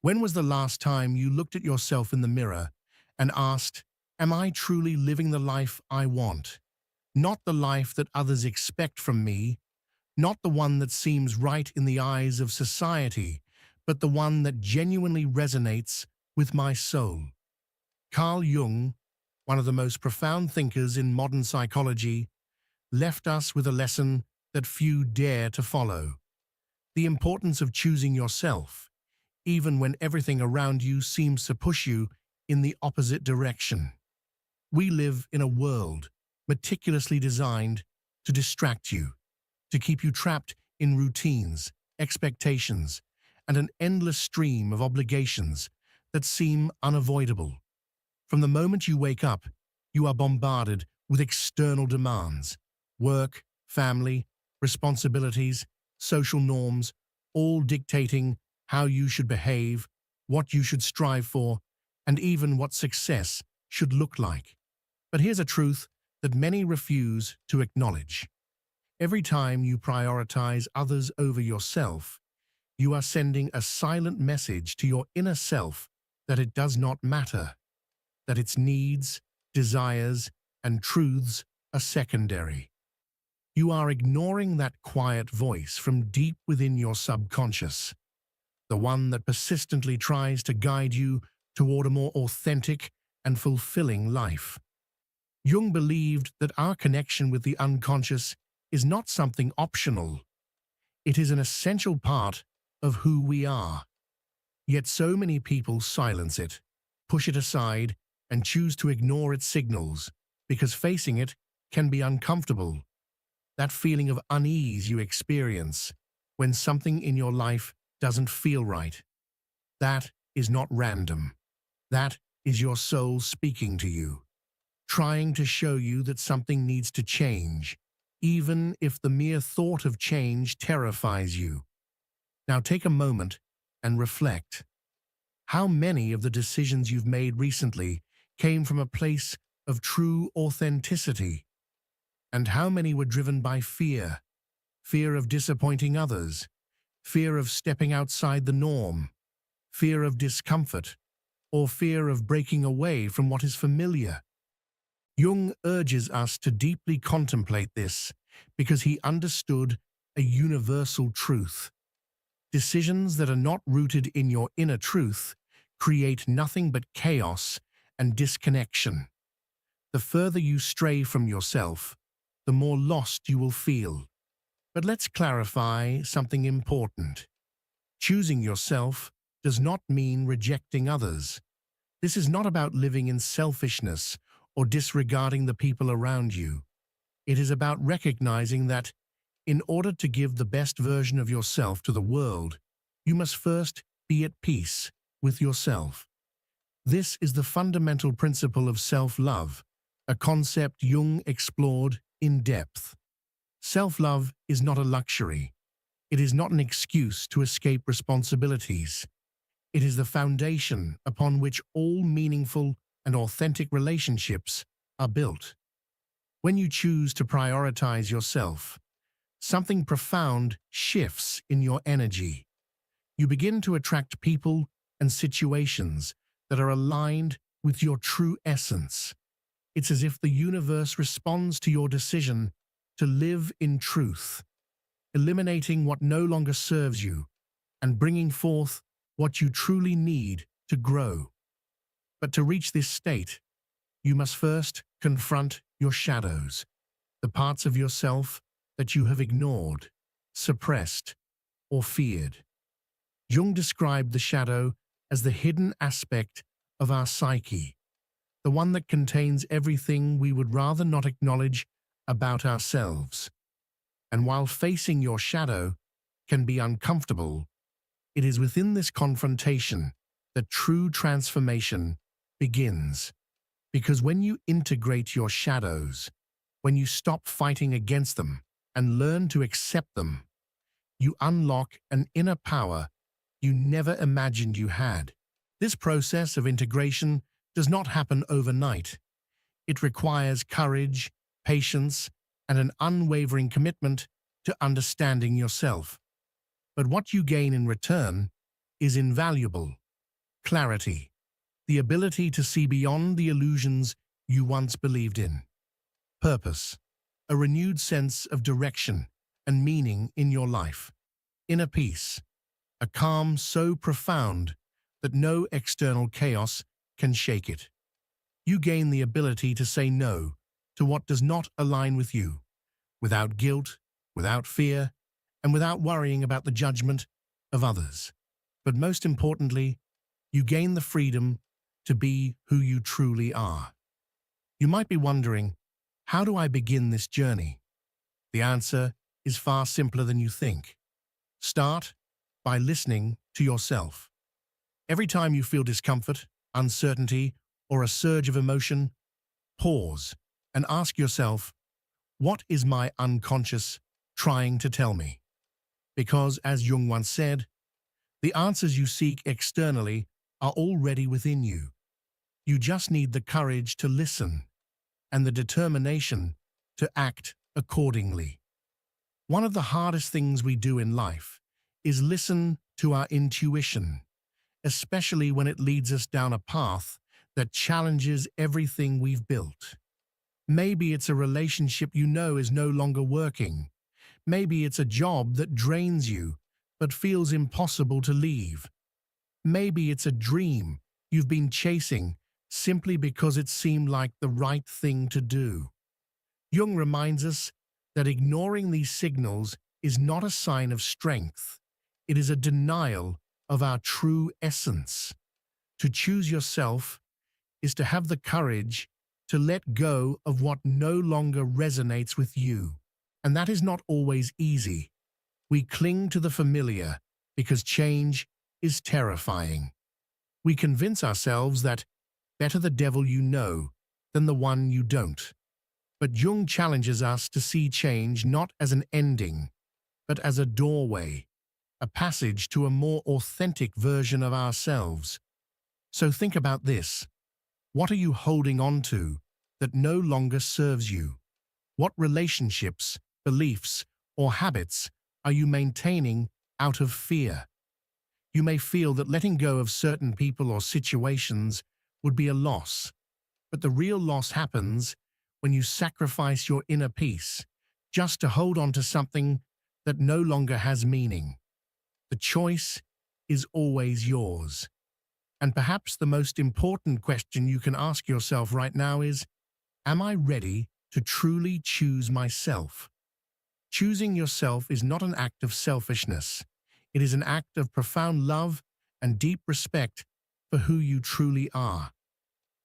When was the last time you looked at yourself in the mirror and asked, am I truly living the life I want? Not the life that others expect from me, not the one that seems right in the eyes of society, but the one that genuinely resonates with my soul. Carl Jung, one of the most profound thinkers in modern psychology, left us with a lesson that few dare to follow: the importance of choosing yourself, even when everything around you seems to push you in the opposite direction. We live in a world meticulously designed to distract you, to keep you trapped in routines, expectations, and an endless stream of obligations that seem unavoidable. From the moment you wake up, you are bombarded with external demands: work, family, responsibilities, social norms, all dictating how you should behave, what you should strive for, and even what success should look like. But here's a truth that many refuse to acknowledge. Every time you prioritize others over yourself, you are sending a silent message to your inner self that it does not matter, that its needs, desires, and truths are secondary. You are ignoring that quiet voice from deep within your subconscious, the one that persistently tries to guide you toward a more authentic and fulfilling life. Jung believed that our connection with the unconscious is not something optional. It is an essential part of who we are. Yet so many people silence it, push it aside, and choose to ignore its signals because facing it can be uncomfortable. That feeling of unease you experience when something in your life doesn't feel right, that is not random. That is your soul speaking to you, trying to show you that something needs to change, even if the mere thought of change terrifies you. Now take a moment and reflect. How many of the decisions you've made recently came from a place of true authenticity? And how many were driven by fear? Fear of disappointing others, fear of stepping outside the norm, fear of discomfort, or fear of breaking away from what is familiar? Jung urges us to deeply contemplate this because he understood a universal truth. Decisions that are not rooted in your inner truth create nothing but chaos and disconnection. The further you stray from yourself, the more lost you will feel. But let's clarify something important. Choosing yourself does not mean rejecting others. This is not about living in selfishness or disregarding the people around you. It is about recognizing that in order to give the best version of yourself to the world, you must first be at peace with yourself. This is the fundamental principle of self-love, a concept Jung explored in depth. Self-love is not a luxury. It is not an excuse to escape responsibilities. It is the foundation upon which all meaningful and authentic relationships are built. When you choose to prioritize yourself, something profound shifts in your energy. You begin to attract people and situations that are aligned with your true essence. It's as if the universe responds to your decision to live in truth, eliminating what no longer serves you and bringing forth what you truly need to grow. But to reach this state, you must first confront your shadows, the parts of yourself that you have ignored, suppressed, or feared. Jung described the shadow as the hidden aspect of our psyche, the one that contains everything we would rather not acknowledge about ourselves. And while facing your shadow can be uncomfortable, it is within this confrontation that true transformation begins. Because when you integrate your shadows, when you stop fighting against them and learn to accept them, you unlock an inner power you never imagined you had. This process of integration does not happen overnight. It requires courage, patience, and an unwavering commitment to understanding yourself. But what you gain in return is invaluable. clarity, the ability to see beyond the illusions you once believed in. Purpose, a renewed sense of direction and meaning in your life. Inner peace, a calm so profound that no external chaos can shake it. You gain the ability to say no to what does not align with you, without guilt, without fear, and without worrying about the judgment of others. But most importantly, you gain the freedom to be who you truly are. You might be wondering, how do I begin this journey? The answer is far simpler than you think. Start by listening to yourself. Every time you feel discomfort, uncertainty, or a surge of emotion, pause and ask yourself, what is my unconscious trying to tell me? Because, as Jung once said, the answers you seek externally are already within you. You just need the courage to listen and the determination to act accordingly. One of the hardest things we do in life is listen to our intuition, especially when it leads us down a path that challenges everything we've built. Maybe it's a relationship you know is no longer working. Maybe it's a job that drains you but feels impossible to leave. Maybe it's a dream you've been chasing simply because it seemed like the right thing to do. Jung reminds us that ignoring these signals is not a sign of strength. It is a denial of our true essence. To choose yourself is to have the courage to let go of what no longer resonates with you. And that is not always easy. We cling to the familiar because change is terrifying. We convince ourselves that better the devil you know than the one you don't. But Jung challenges us to see change not as an ending, but as a doorway, a passage to a more authentic version of ourselves. So think about this. What are you holding on to that no longer serves you? What relationships, beliefs, or habits are you maintaining out of fear? You may feel that letting go of certain people or situations would be a loss, but the real loss happens when you sacrifice your inner peace just to hold on to something that no longer has meaning. The choice is always yours. And perhaps the most important question you can ask yourself right now is, am I ready to truly choose myself? Choosing yourself is not an act of selfishness. It is an act of profound love and deep respect for who you truly are.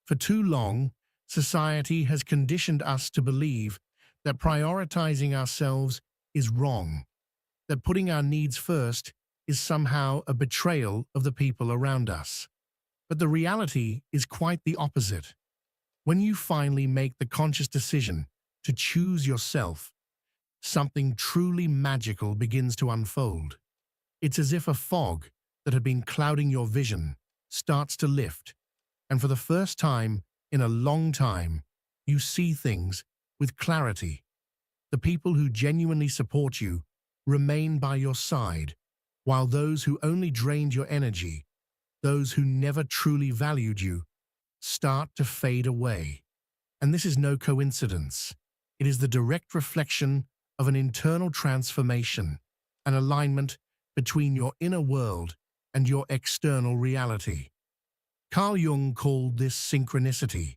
For too long, society has conditioned us to believe that prioritizing ourselves is wrong, that putting our needs first is somehow a betrayal of the people around us. But the reality is quite the opposite. When you finally make the conscious decision to choose yourself, something truly magical begins to unfold. It's as if a fog that had been clouding your vision starts to lift, and for the first time in a long time, you see things with clarity. The people who genuinely support you remain by your side, while those who only drained your energy, those who never truly valued you, start to fade away. And this is no coincidence. It is the direct reflection of an internal transformation, an alignment between your inner world and your external reality. Carl Jung called this synchronicity,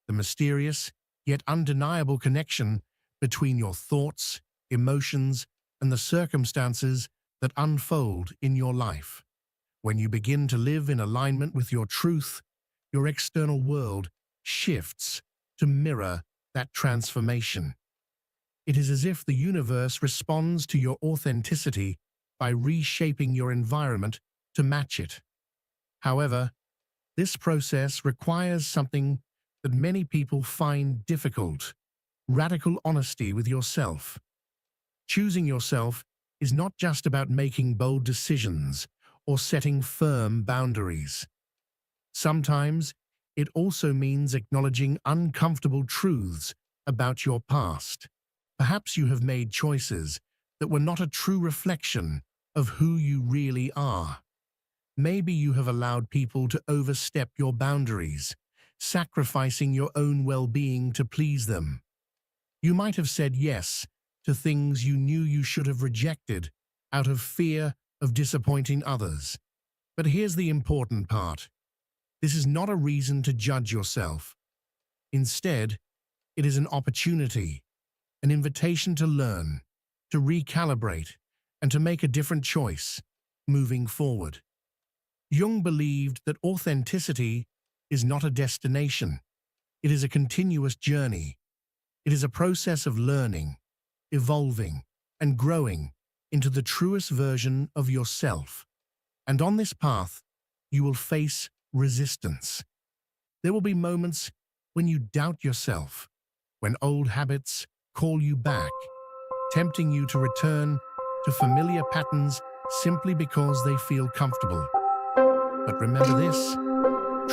the mysterious yet undeniable connection between your thoughts, emotions, and the circumstances that unfold in your life. When you begin to live in alignment with your truth, your external world shifts to mirror that transformation. It is as if the universe responds to your authenticity by reshaping your environment to match it. However, this process requires something that many people find difficult: radical honesty with yourself. Choosing yourself is not just about making bold decisions or setting firm boundaries. Sometimes it also means acknowledging uncomfortable truths about your past. Perhaps you have made choices that were not a true reflection of who you really are. Maybe you have allowed people to overstep your boundaries, sacrificing your own well-being to please them. You might have said yes to things you knew you should have rejected out of fear of disappointing others. But here's the important part. This is not a reason to judge yourself. Instead, it is an opportunity, an invitation to learn, to recalibrate, and to make a different choice moving forward. Jung believed that authenticity is not a destination. It is a continuous journey. It is a process of learning, evolving, and growing into the truest version of yourself. And on this path, you will face resistance. There will be moments when you doubt yourself, when old habits call you back, tempting you to return to familiar patterns simply because they feel comfortable. But remember this,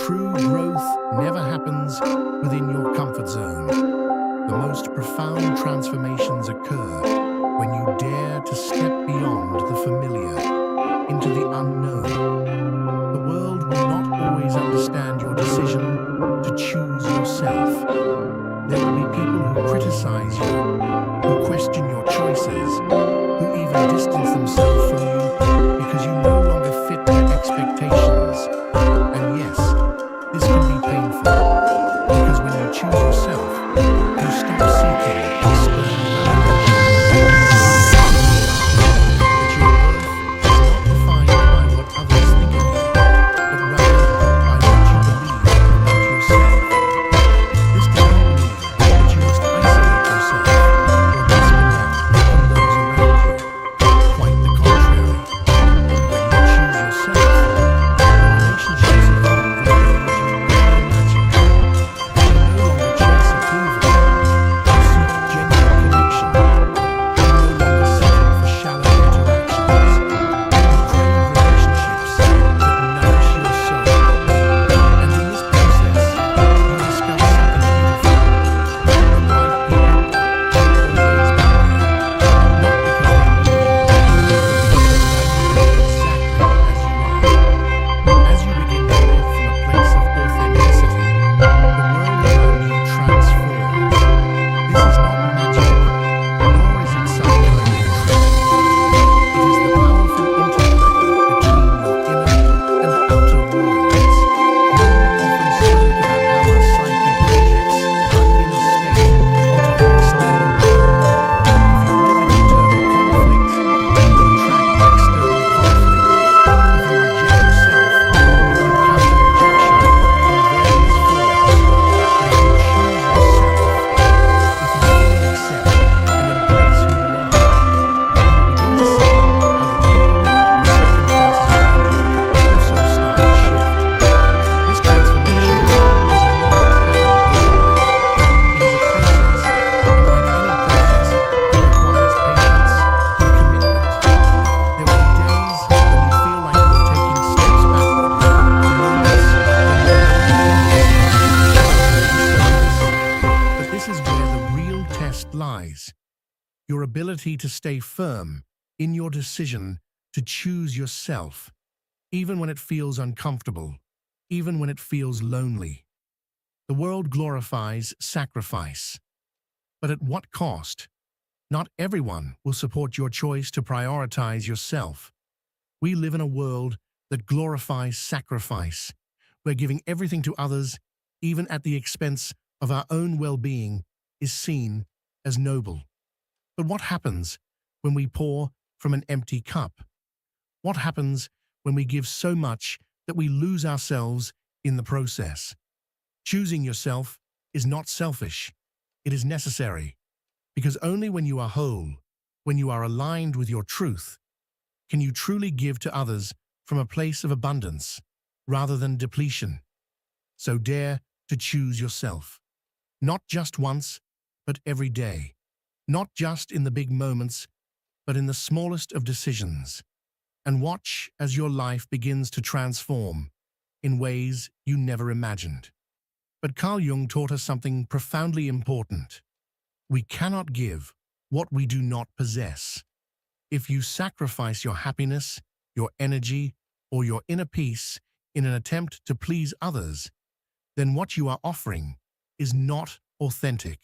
true growth never happens within your comfort zone. The most profound transformations occur when you dare to step beyond the familiar into the unknown. The world will not always understand your decision to choose yourself. There will be people who criticize you, who question your choices, who even distance themselves from you because you no longer fit their expectations. And yes, this can be painful, because when you choose yourself, you stop seeking external validation. That your worth is not defined by what others think of you, but rather by what you believe about yourself. This does not mean that you must isolate yourself or disconnect from those around you. Quite the contrary. When you choose yourself, the relationships evolve in ways you never imagined. You no longer chase approval. You seek genuine connection. You no longer settle for shallow interactions. You crave relationships that nourish your soul. And in this process, you discover something beautiful. The right people will always be there, not because they need you, but because they value you exactly as you are. As you begin to live from a place of authenticity, the world around you transforms. This is not magic, nor is it some kind of trick. It is the powerful interplay between your inner and outer worlds. Often spoke about how our psyche projects our inner state onto the external world. If you live in internal conflict, you will attract external conflict. If you reject yourself, you will encounter rejection in various forms. But if you choose yourself, if you fully accept and embrace who you are, then you will begin to see how the people and circumstances around you also start to shift. This transformation is not a linear pattern overnight. It is a process, and like any process, it requires patience and commitment. There will be days when you feel like you are taking steps backward, moments when you are but this is where the real test lies. Your ability to stay firm in your decision to choose yourself, even when it feels uncomfortable, even when it feels lonely. The world glorifies sacrifice, but at what cost? Not everyone will support your choice to prioritize yourself. We live in a world that glorifies sacrifice, where giving everything to others, even at the expense of our own well-being, is seen as noble. But what happens when we pour from an empty cup? What happens when we give so much that we lose ourselves in the process? Choosing yourself is not selfish. It is necessary, because only when you are whole, when you are aligned with your truth, can you truly give to others from a place of abundance rather than depletion. So dare to choose yourself, not just once, but every day, not just in the big moments, but in the smallest of decisions, and watch as your life begins to transform in ways you never imagined. But Carl Jung taught us something profoundly important. We cannot give what we do not possess. If you sacrifice your happiness, your energy, or your inner peace in an attempt to please others, then what you are offering is not authentic.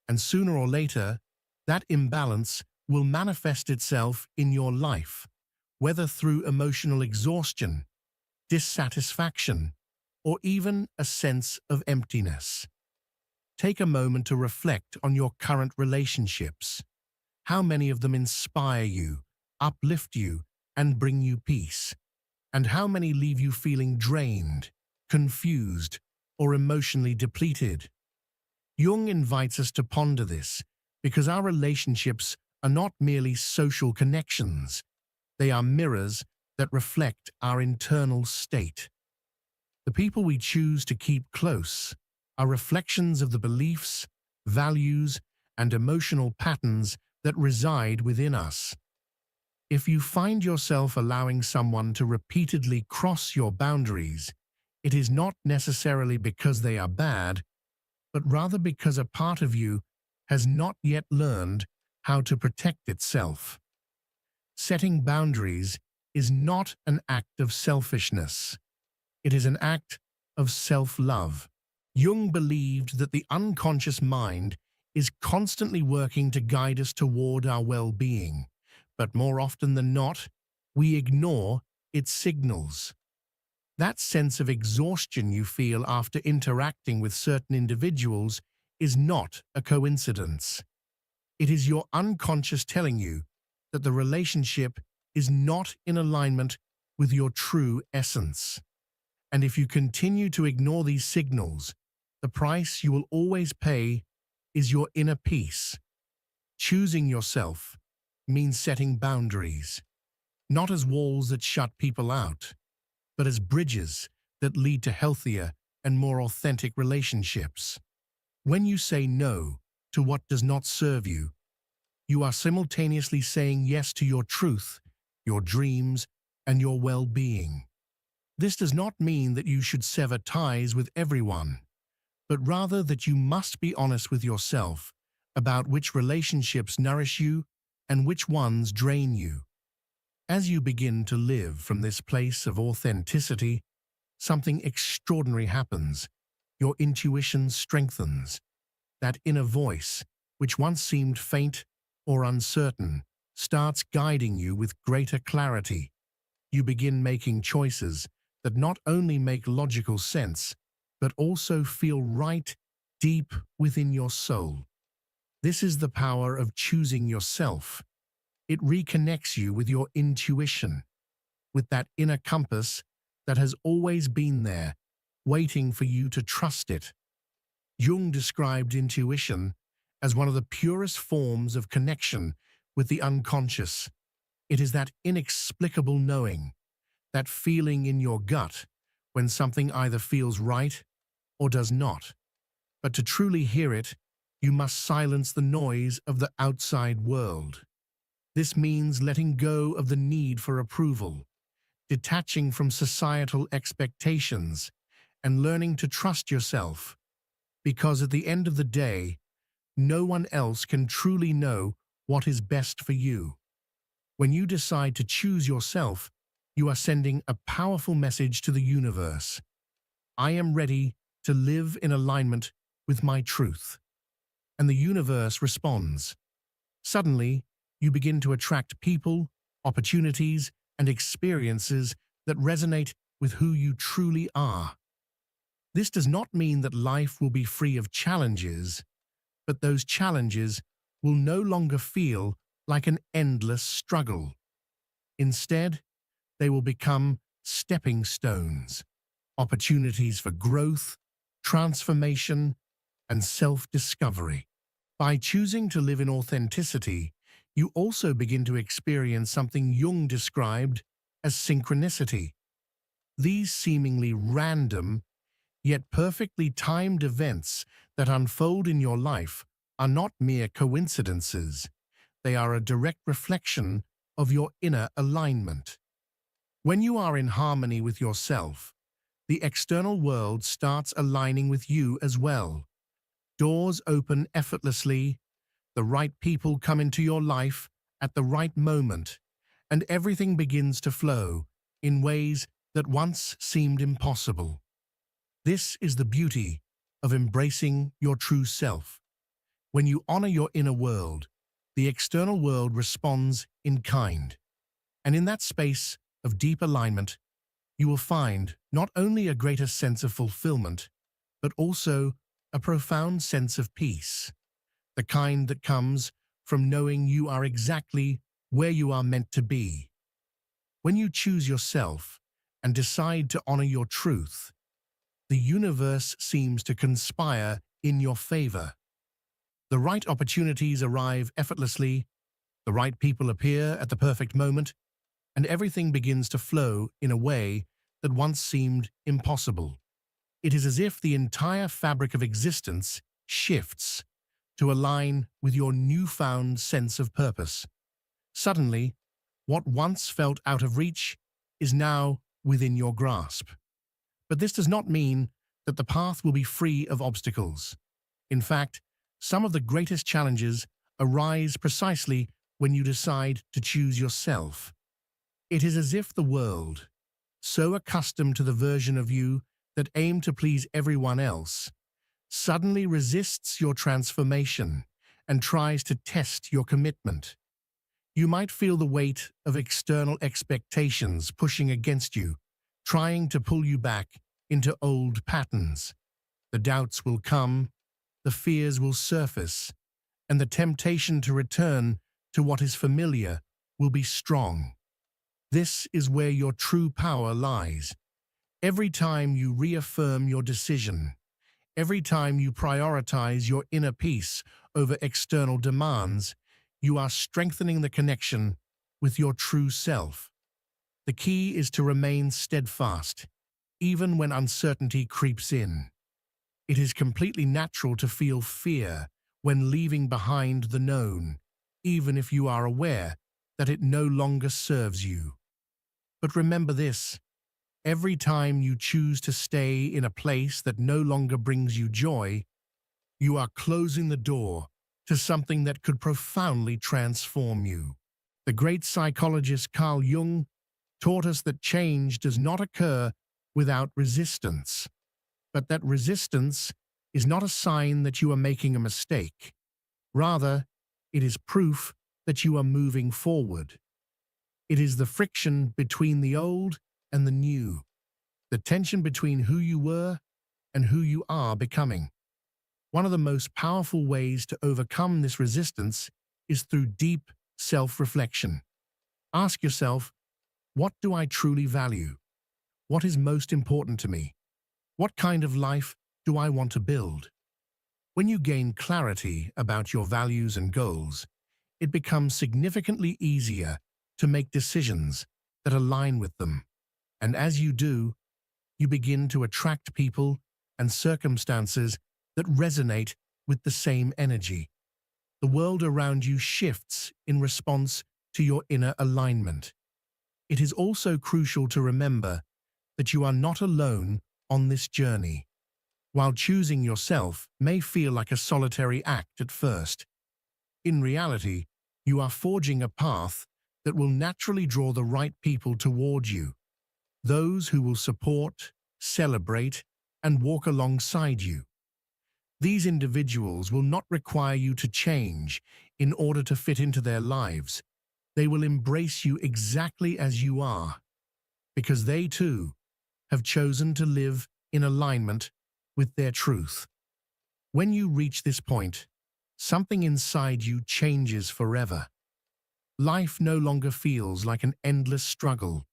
And sooner or later, that imbalance will manifest itself in your life, whether through emotional exhaustion, dissatisfaction, or even a sense of emptiness. Take a moment to reflect on your current relationships. How many of them inspire you, uplift you, and bring you peace? And how many leave you feeling drained, confused, or emotionally depleted? Jung invites us to ponder this because our relationships are not merely social connections. They are mirrors that reflect our internal state. The people we choose to keep close are reflections of the beliefs, values, and emotional patterns that reside within us. If you find yourself allowing someone to repeatedly cross your boundaries, it is not necessarily because they are bad, but rather because a part of you has not yet learned how to protect itself. Setting boundaries is not an act of selfishness. It is an act of self-love. Jung believed that the unconscious mind is constantly working to guide us toward our well-being, but more often than not, we ignore its signals. That sense of exhaustion you feel after interacting with certain individuals is not a coincidence. It is your unconscious telling you that the relationship is not in alignment with your true essence. And if you continue to ignore these signals, the price you will always pay is your inner peace. Choosing yourself means setting boundaries, not as walls that shut people out, but as bridges that lead to healthier and more authentic relationships. When you say no to what does not serve you, you are simultaneously saying yes to your truth, your dreams, and your well-being. This does not mean that you should sever ties with everyone, but rather that you must be honest with yourself about which relationships nourish you and which ones drain you. As you begin to live from this place of authenticity, something extraordinary happens. Your intuition strengthens. That inner voice, which once seemed faint or uncertain, starts guiding you with greater clarity. You begin making choices that not only make logical sense, but also feel right deep within your soul. This is the power of choosing yourself. It reconnects you with your intuition, with that inner compass that has always been there, waiting for you to trust it. Jung described intuition as one of the purest forms of connection with the unconscious. It is that inexplicable knowing, that feeling in your gut when something either feels right or does not. But to truly hear it, you must silence the noise of the outside world. This means letting go of the need for approval, detaching from societal expectations, and learning to trust yourself. Because at the end of the day, no one else can truly know what is best for you. When you decide to choose yourself, you are sending a powerful message to the universe. I am ready to live in alignment with my truth. And the universe responds. Suddenly, you begin to attract people, opportunities, and experiences that resonate with who you truly are. This does not mean that life will be free of challenges, but those challenges will no longer feel like an endless struggle. Instead, they will become stepping stones, opportunities for growth, transformation, and self-discovery. By choosing to live in authenticity, you also begin to experience something Jung described as synchronicity. These seemingly random, yet perfectly timed events that unfold in your life are not mere coincidences. They are a direct reflection of your inner alignment. When you are in harmony with yourself, the external world starts aligning with you as well. Doors open effortlessly, the right people come into your life at the right moment, and everything begins to flow in ways that once seemed impossible. This is the beauty of embracing your true self. When you honor your inner world, the external world responds in kind. And in that space of deep alignment, you will find not only a greater sense of fulfillment, but also a profound sense of peace, the kind that comes from knowing you are exactly where you are meant to be. When you choose yourself and decide to honor your truth, the universe seems to conspire in your favor. The right opportunities arrive effortlessly, the right people appear at the perfect moment, and everything begins to flow in a way that once seemed impossible. It is as if the entire fabric of existence shifts to align with your newfound sense of purpose. Suddenly, what once felt out of reach is now within your grasp. But this does not mean that the path will be free of obstacles. In fact, some of the greatest challenges arise precisely when you decide to choose yourself. It is as if the world, so accustomed to the version of you that aimed to please everyone else, suddenly resists your transformation and tries to test your commitment. You might feel the weight of external expectations pushing against you, trying to pull you back into old patterns. The doubts will come, the fears will surface, and the temptation to return to what is familiar will be strong. This is where your true power lies. Every time you reaffirm your decision, every time you prioritize your inner peace over external demands, you are strengthening the connection with your true self. The key is to remain steadfast, even when uncertainty creeps in. It is completely natural to feel fear when leaving behind the known, even if you are aware that it no longer serves you. But remember this: every time you choose to stay in a place that no longer brings you joy, you are closing the door to something that could profoundly transform you. The great psychologist Carl Jung taught us that change does not occur without resistance, but that resistance is not a sign that you are making a mistake. Rather, it is proof that you are moving forward. It is the friction between the old and the new, the tension between who you were and who you are becoming. One of the most powerful ways to overcome this resistance is through deep self-reflection. Ask yourself, what do I truly value? What is most important to me? What kind of life do I want to build? When you gain clarity about your values and goals, it becomes significantly easier to make decisions that align with them. And as you do, you begin to attract people and circumstances that resonate with the same energy. The world around you shifts in response to your inner alignment. It is also crucial to remember that you are not alone on this journey. While choosing yourself may feel like a solitary act at first, in reality, you are forging a path that will naturally draw the right people toward you, those who will support, celebrate, and walk alongside you. These individuals will not require you to change in order to fit into their lives. They will embrace you exactly as you are, because they too have chosen to live in alignment with their truth. When you reach this point, something inside you changes forever. Life no longer feels like an endless struggle.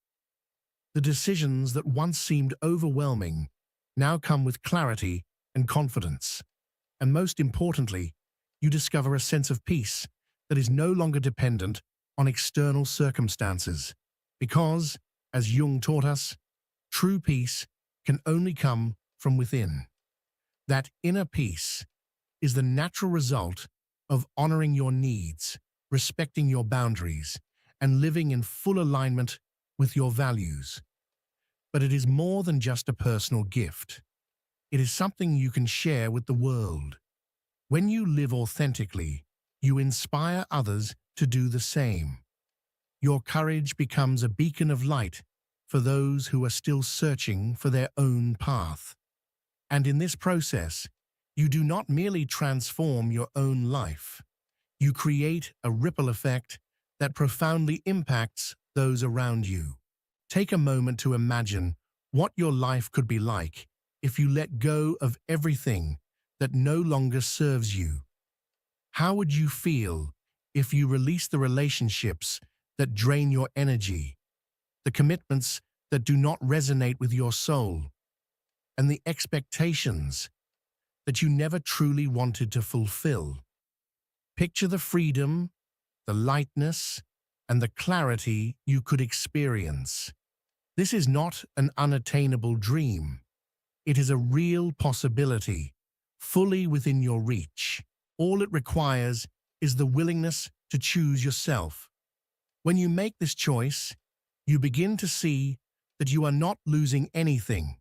The decisions that once seemed overwhelming now come with clarity and confidence. And most importantly, you discover a sense of peace that is no longer dependent on external circumstances. Because, as Jung taught us, true peace can only come from within. That inner peace is the natural result of honoring your needs, respecting your boundaries, and living in full alignment with your values. But it is more than just a personal gift. It is something you can share with the world. When you live authentically, you inspire others to do the same. Your courage becomes a beacon of light for those who are still searching for their own path. And in this process, you do not merely transform your own life. You create a ripple effect that profoundly impacts those around you. Take a moment to imagine what your life could be like if you let go of everything that no longer serves you. How would you feel if you release the relationships that drain your energy, the commitments that do not resonate with your soul, and the expectations that you never truly wanted to fulfill? Picture the freedom, the lightness, and the clarity you could experience. This is not an unattainable dream. It is a real possibility, fully within your reach. All it requires is the willingness to choose yourself. When you make this choice, you begin to see that you are not losing anything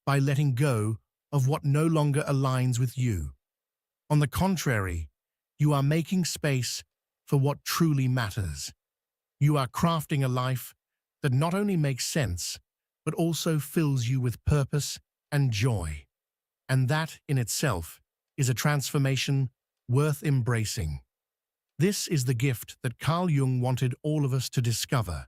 by letting go of what no longer aligns with you. On the contrary, you are making space for what truly matters. You are crafting a life that not only makes sense, but also fills you with purpose and joy. And that, in itself, is a transformation worth embracing. This is the gift that Carl Jung wanted all of us to discover,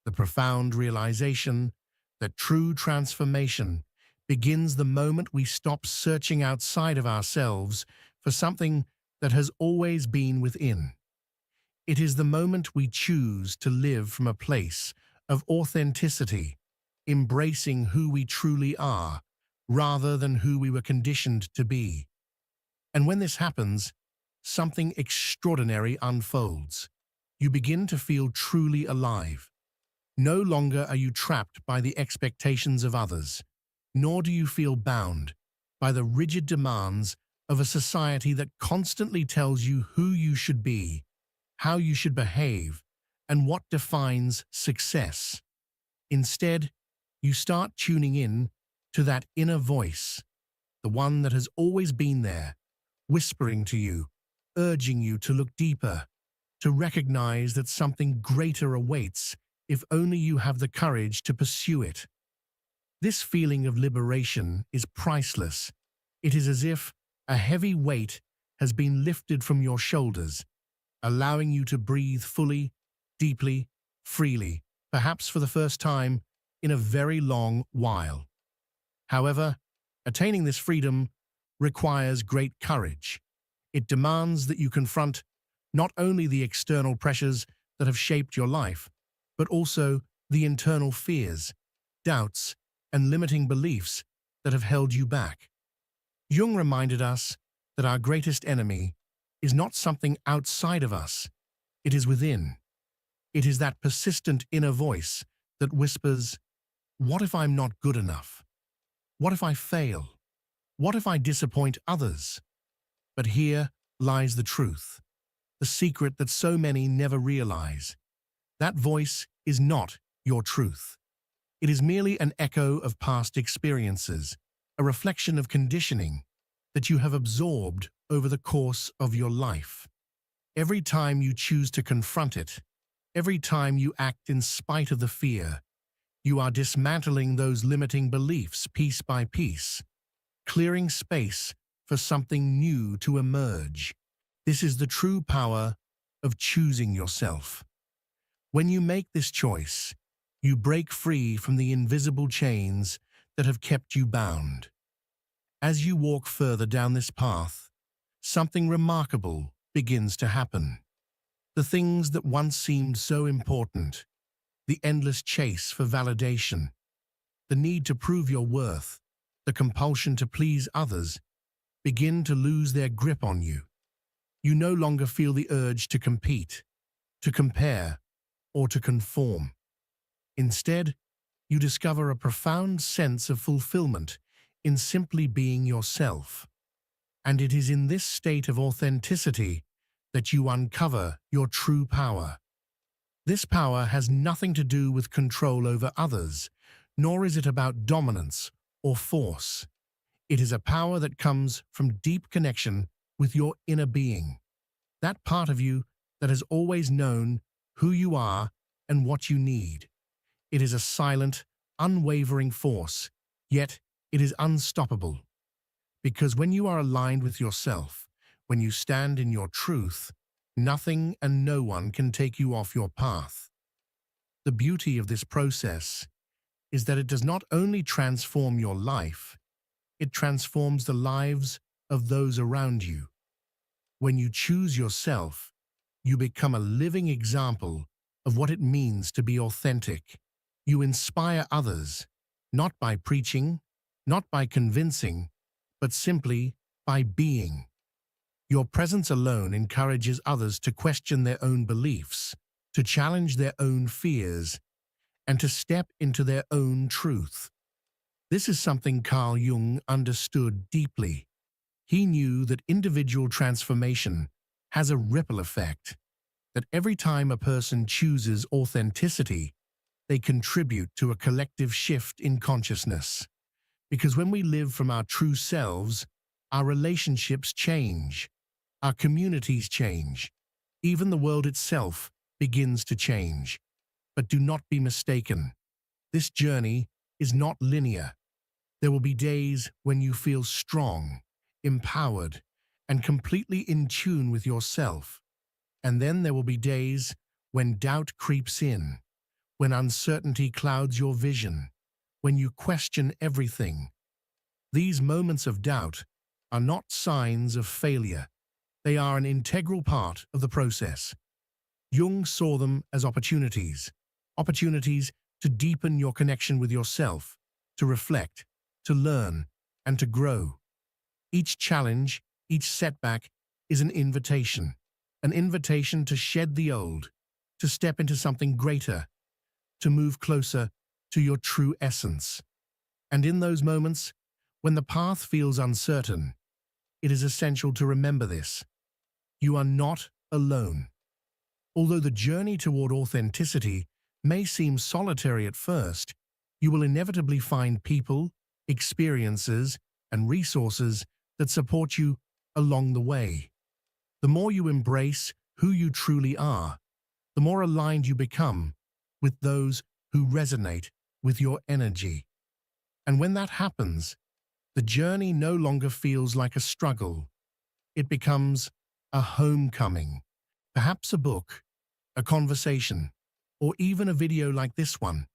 the profound realization that true transformation begins the moment we stop searching outside of ourselves for something that has always been within. It is the moment we choose to live from a place of authenticity, embracing who we truly are, rather than who we were conditioned to be. And when this happens, something extraordinary unfolds. You begin to feel truly alive. No longer are you trapped by the expectations of others, nor do you feel bound by the rigid demands of a society that constantly tells you who you should be, how you should behave, and what defines success. Instead, you start tuning in to that inner voice, the one that has always been there, whispering to you, urging you to look deeper, to recognize that something greater awaits if only you have the courage to pursue it. This feeling of liberation is priceless. It is as if a heavy weight has been lifted from your shoulders, allowing you to breathe fully, deeply, freely, perhaps for the first time in a very long while. However, attaining this freedom requires great courage. It demands that you confront not only the external pressures that have shaped your life, but also the internal fears, doubts, and limiting beliefs that have held you back. Jung reminded us that our greatest enemy is not something outside of us, it is within. It is that persistent inner voice that whispers, "What if I'm not good enough? What if I fail? What if I disappoint others?" But here lies the truth, the secret that so many never realize. That voice is not your truth. It is merely an echo of past experiences, a reflection of conditioning that you have absorbed over the course of your life. Every time you choose to confront it, every time you act in spite of the fear, you are dismantling those limiting beliefs piece by piece, clearing space for something new to emerge. This is the true power of choosing yourself. When you make this choice, you break free from the invisible chains that have kept you bound. As you walk further down this path, something remarkable begins to happen. The things that once seemed so important, the endless chase for validation, the need to prove your worth, the compulsion to please others, begin to lose their grip on you. You no longer feel the urge to compete, to compare, or to conform. Instead, you discover a profound sense of fulfillment in simply being yourself. And it is in this state of authenticity that you uncover your true power. This power has nothing to do with control over others, nor is it about dominance or force. It is a power that comes from deep connection with your inner being, that part of you that has always known who you are and what you need. It is a silent, unwavering force, yet it is unstoppable. Because when you are aligned with yourself, when you stand in your truth, nothing and no one can take you off your path. The beauty of this process is that it does not only transform your life, it transforms the lives of those around you. When you choose yourself, you become a living example of what it means to be authentic. You inspire others, not by preaching, not by convincing, but simply by being. Your presence alone encourages others to question their own beliefs, to challenge their own fears, and to step into their own truth. This is something Carl Jung understood deeply. He knew that individual transformation has a ripple effect, that every time a person chooses authenticity, they contribute to a collective shift in consciousness. Because when we live from our true selves, our relationships change, our communities change, even the world itself begins to change. But do not be mistaken. This journey is not linear. There will be days when you feel strong, empowered, and completely in tune with yourself. And then there will be days when doubt creeps in, when uncertainty clouds your vision, when you question everything. These moments of doubt are not signs of failure. They are an integral part of the process. Jung saw them as opportunities to deepen your connection with yourself, to reflect, to learn, and to grow. Each challenge, each setback is an invitation to shed the old, to step into something greater, to move closer to your true essence. And in those moments, when the path feels uncertain, it is essential to remember this. You are not alone. Although the journey toward authenticity may seem solitary at first, you will inevitably find people, experiences, and resources that support you along the way. The more you embrace who you truly are, the more aligned you become with those who resonate with your energy. And when that happens, the journey no longer feels like a struggle. It becomes a homecoming, perhaps a book, a conversation, or even a video like this one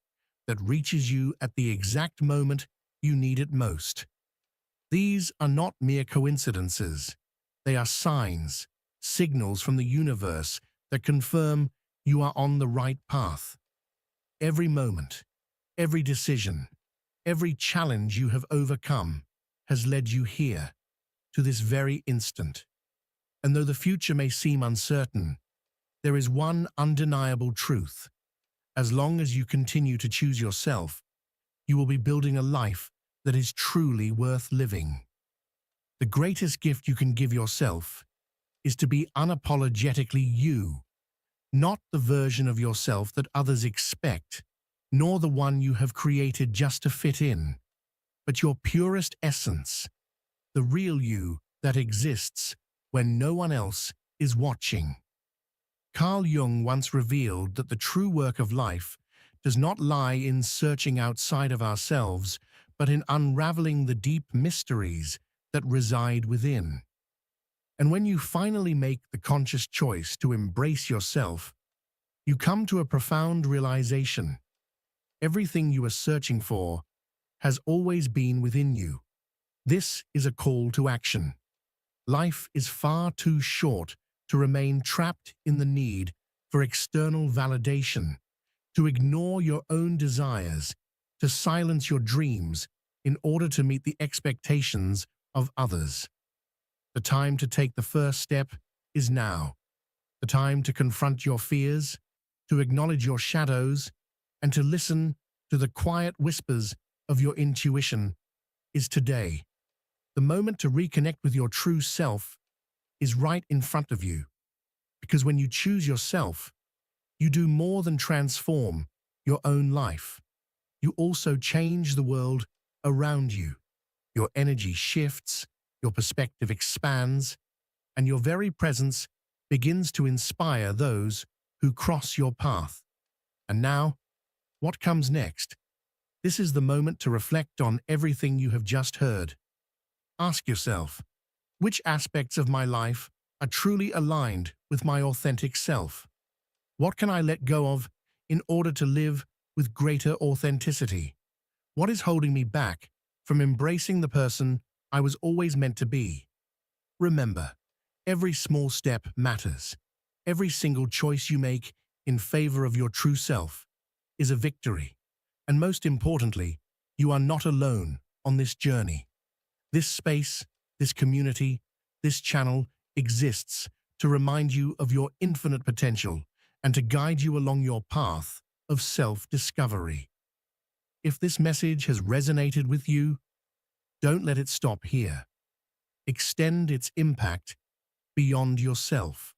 that reaches you at the exact moment you need it most. These are not mere coincidences. They are signs, signals from the universe that confirm you are on the right path. Every moment, every decision, every challenge you have overcome has led you here, to this very instant. And though the future may seem uncertain, there is one undeniable truth. As long as you continue to choose yourself, you will be building a life that is truly worth living. The greatest gift you can give yourself is to be unapologetically you, not the version of yourself that others expect, nor the one you have created just to fit in, but your purest essence, the real you that exists when no one else is watching. Carl Jung once revealed that the true work of life does not lie in searching outside of ourselves, but in unraveling the deep mysteries that reside within. And when you finally make the conscious choice to embrace yourself, you come to a profound realization. Everything you are searching for has always been within you. This is a call to action. Life is far too short to remain trapped in the need for external validation, to ignore your own desires, to silence your dreams in order to meet the expectations of others. The time to take the first step is now. The time to confront your fears, to acknowledge your shadows, and to listen to the quiet whispers of your intuition is today. The moment to reconnect with your true self is right in front of you. Because when you choose yourself, you do more than transform your own life. You also change the world around you. Your energy shifts, your perspective expands, and your very presence begins to inspire those who cross your path. And now, What comes next? This is the moment to reflect on everything you have just heard. Ask yourself, which aspects of my life are truly aligned with my authentic self? What can I let go of in order to live with greater authenticity? What is holding me back from embracing the person I was always meant to be? Remember, every small step matters. Every single choice you make in favor of your true self is a victory. And most importantly, you are not alone on this journey. This space, this community, this channel exists to remind you of your infinite potential and to guide you along your path of self-discovery. If this message has resonated with you, don't let it stop here. Extend its impact beyond yourself.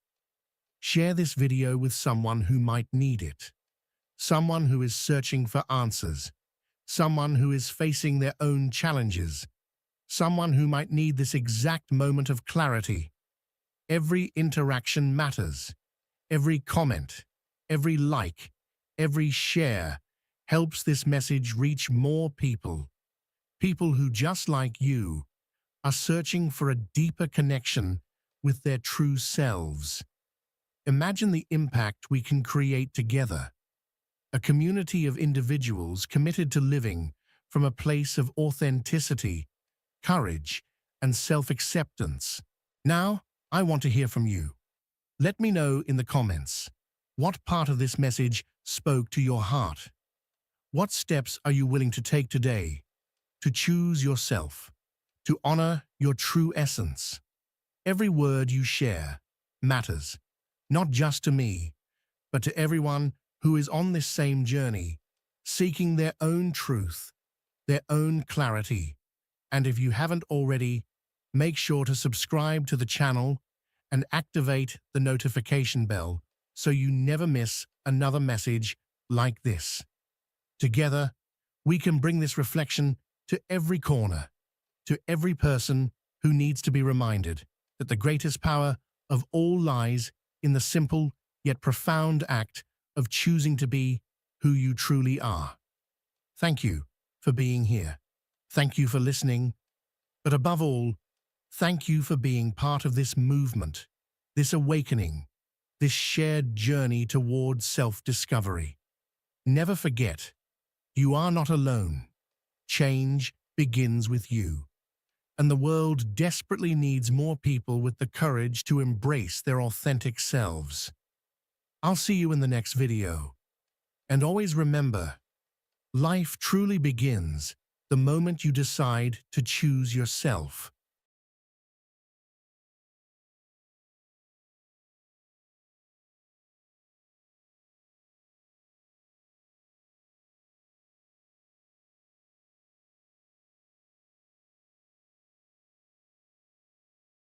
Share this video with someone who might need it. Someone who is searching for answers. Someone who is facing their own challenges. Someone who might need this exact moment of clarity. Every interaction matters. Every comment, every like, every share helps this message reach more people. People who, just like you, are searching for a deeper connection with their true selves. Imagine the impact we can create together. A community of individuals committed to living from a place of authenticity, courage, and self-acceptance. Now, I want to hear from you. Let me know in the comments, what part of this message spoke to your heart? What steps are you willing to take today to choose yourself, to honor your true essence? Every word you share matters, not just to me, but to everyone who is on this same journey, seeking their own truth, their own clarity. And if you haven't already, make sure to subscribe to the channel and activate the notification bell so you never miss another message like this. Together, we can bring this reflection to every corner, to every person who needs to be reminded that the greatest power of all lies in the simple yet profound act of choosing to be who you truly are. Thank you for being here. Thank you for listening. But above all, thank you for being part of this movement, this awakening, this shared journey towards self-discovery. Never forget, you are not alone. Change begins with you. And the world desperately needs more people with the courage to embrace their authentic selves. I'll see you in the next video. And always remember, life truly begins the moment you decide to choose yourself.